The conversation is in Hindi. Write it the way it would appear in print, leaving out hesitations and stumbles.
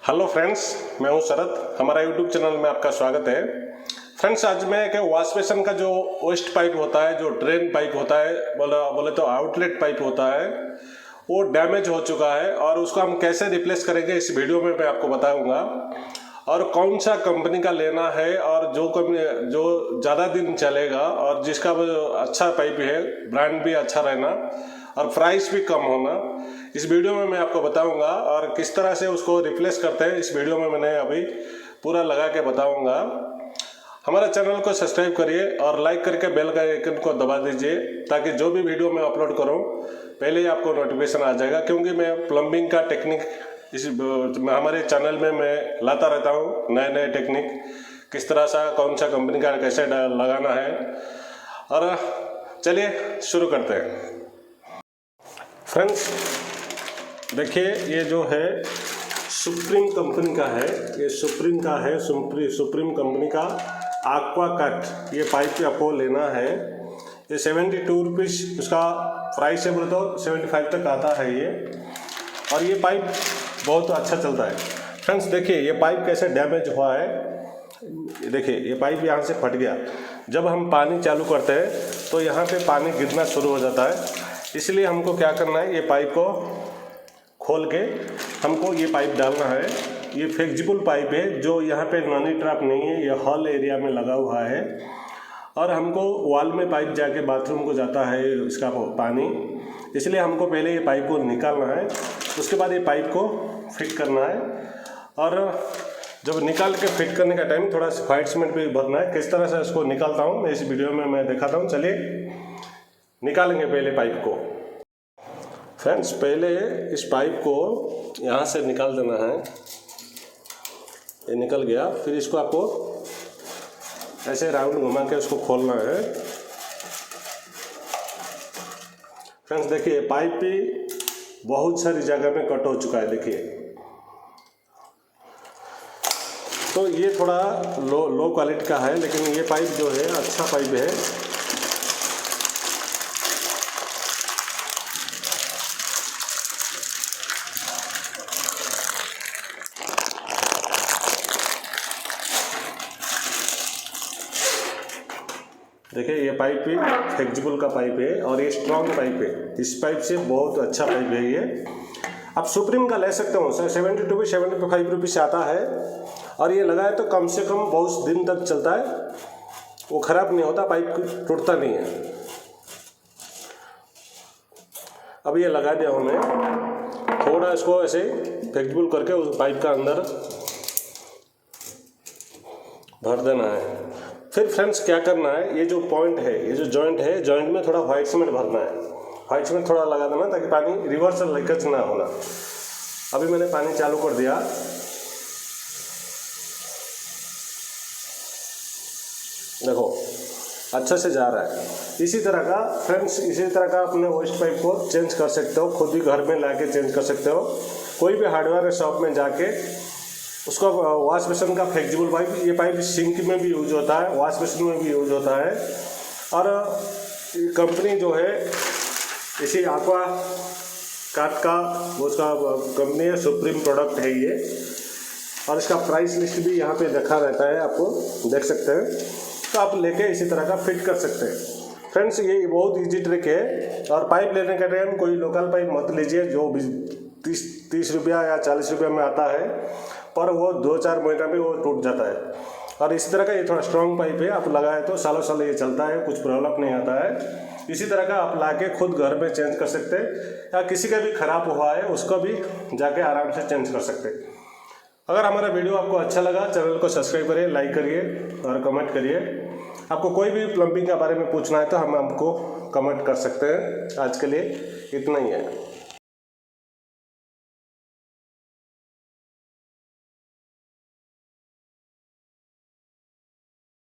हेलो फ्रेंड्स, मैं हूं शरद। हमारा यूट्यूब चैनल में आपका स्वागत है। फ्रेंड्स, आज मैं एक वॉश बेसिन का जो वेस्ट पाइप होता है, जो ड्रेन पाइप होता है, बोले तो आउटलेट पाइप होता है, वो डैमेज हो चुका है और उसको हम कैसे रिप्लेस करेंगे इस वीडियो में मैं आपको बताऊंगा। और कौन सा कंपनी का लेना है और जो ज़्यादा दिन चलेगा और जिसका अच्छा पाइप है, ब्रांड भी अच्छा रहना और प्राइस भी कम होना, इस वीडियो में मैं आपको बताऊंगा। और किस तरह से उसको रिप्लेस करते हैं इस वीडियो में मैंने अभी पूरा लगा के बताऊंगा। हमारे चैनल को सब्सक्राइब करिए और लाइक करके बेल का आइकन को दबा दीजिए ताकि जो भी वीडियो मैं अपलोड करूं पहले ही आपको नोटिफिकेशन आ जाएगा। क्योंकि मैं प्लम्बिंग का टेक्निक हमारे चैनल में मैं लाता रहता हूं, नए नए टेक्निक, किस तरह से कौन सा कंपनी का कैसे लगाना है। और चलिए शुरू करते हैं। फ्रेंड्स देखिए, ये जो है सुप्रीम कंपनी का है, ये सुप्रीम का है, सुप्रीम कंपनी का aqua कट ये पाइप आपको लेना है। ये 72 रुपीज़ उसका प्राइस है, बोले तो 75 तक आता है ये। और ये पाइप बहुत अच्छा चलता है। फ्रेंड्स देखिए, ये पाइप कैसे डैमेज हुआ है। देखिए, ये पाइप यहाँ से फट गया। जब हम पानी चालू करते हैं तो यहाँ पे पानी गिरना शुरू हो जाता है। इसलिए हमको क्या करना है, ये पाइप को खोल के हमको ये पाइप डालना है। ये फ्लेक्सिबल पाइप है, जो यहाँ पे नॉनी ट्रैप नहीं है, ये हॉल एरिया में लगा हुआ है। और हमको वॉल में पाइप जाके बाथरूम को जाता है इसका पानी, इसलिए हमको पहले ये पाइप को निकालना है। उसके बाद ये पाइप को फिट करना है। और जब निकाल के फिट करने का टाइम थोड़ा सा व्हाइट सीमेंट भी भरना है। किस तरह से इसको निकालता हूँ मैं इस वीडियो में मैं दिखाता हूँ। चलिए निकालेंगे पहले पाइप को। फ्रेंड्स, पहले इस पाइप को यहाँ से निकाल देना है। ये निकल गया। फिर इसको आपको ऐसे राउंड घुमा के उसको खोलना है। फ्रेंड्स देखिए, पाइप भी बहुत सारी जगह में कट हो चुका है। देखिए, तो ये थोड़ा लो क्वालिटी का है, लेकिन ये पाइप जो है अच्छा पाइप है। देखिए, ये पाइप भी फ्लेक्सिबल का पाइप है और ये स्ट्रॉन्ग पाइप है। इस पाइप से बहुत अच्छा पाइप है ये। आप सुप्रीम का ले सकते हो सर, 75 रुपीज़ से आता है। और ये लगाए तो कम से कम बहुत दिन तक चलता है, वो ख़राब नहीं होता, पाइप टूटता नहीं है। अब ये लगा दिया हमने, थोड़ा इसको ऐसे फ्लेक्सिबल करके उस पाइप का अंदर भर देना है। फिर फ्रेंड्स क्या करना है, ये जो पॉइंट है, ये जो जॉइंट है, जॉइंट में थोड़ा व्हाइट सीमेंट भरना है। व्हाइट सीमेंट थोड़ा लगा देना ताकि पानी रिवर्सल लीकेज ना होना। अभी मैंने पानी चालू कर दिया। देखो अच्छे से जा रहा है। इसी तरह का फ्रेंड्स, इसी तरह का अपने वेस्ट पाइप को चेंज कर सकते हो, खुद भी घर में ला के चेंज कर सकते हो। कोई भी हार्डवेयर शॉप में जाके उसका वॉश बेसिन का फ्लेक्सिबल पाइप, ये पाइप सिंक में भी यूज होता है, वॉश बेसिन में भी यूज होता है। और कंपनी जो है इसी aqua कट का उसका कंपनी है, सुप्रीम प्रोडक्ट है ये। और इसका प्राइस लिस्ट भी यहाँ पे देखा रहता है, आपको देख सकते हैं। तो आप लेके इसी तरह का फिट कर सकते हैं। फ्रेंड्स, ये बहुत इजी ट्रिक है। और पाइप लेने का टाइम कोई लोकल पाइप मत लीजिए जो 30 रुपया या 40 रुपया में आता है, पर वो 2-4 महीना में वो टूट जाता है। और इसी तरह का ये थोड़ा स्ट्रॉन्ग पाइप है, आप लगाए तो सालों साल ये चलता है, कुछ प्रॉब्लम नहीं आता है। इसी तरह का आप लाके खुद घर में चेंज कर सकते हैं, या किसी का भी ख़राब हुआ है उसको भी जाके आराम से चेंज कर सकते हैं। अगर हमारा वीडियो आपको अच्छा लगा, चैनल को सब्सक्राइब करिए, लाइक करिए और कमेंट करिए। आपको कोई भी प्लम्बिंग के बारे में पूछना है तो हम आपको कमेंट कर सकते हैं। आज के लिए इतना ही है।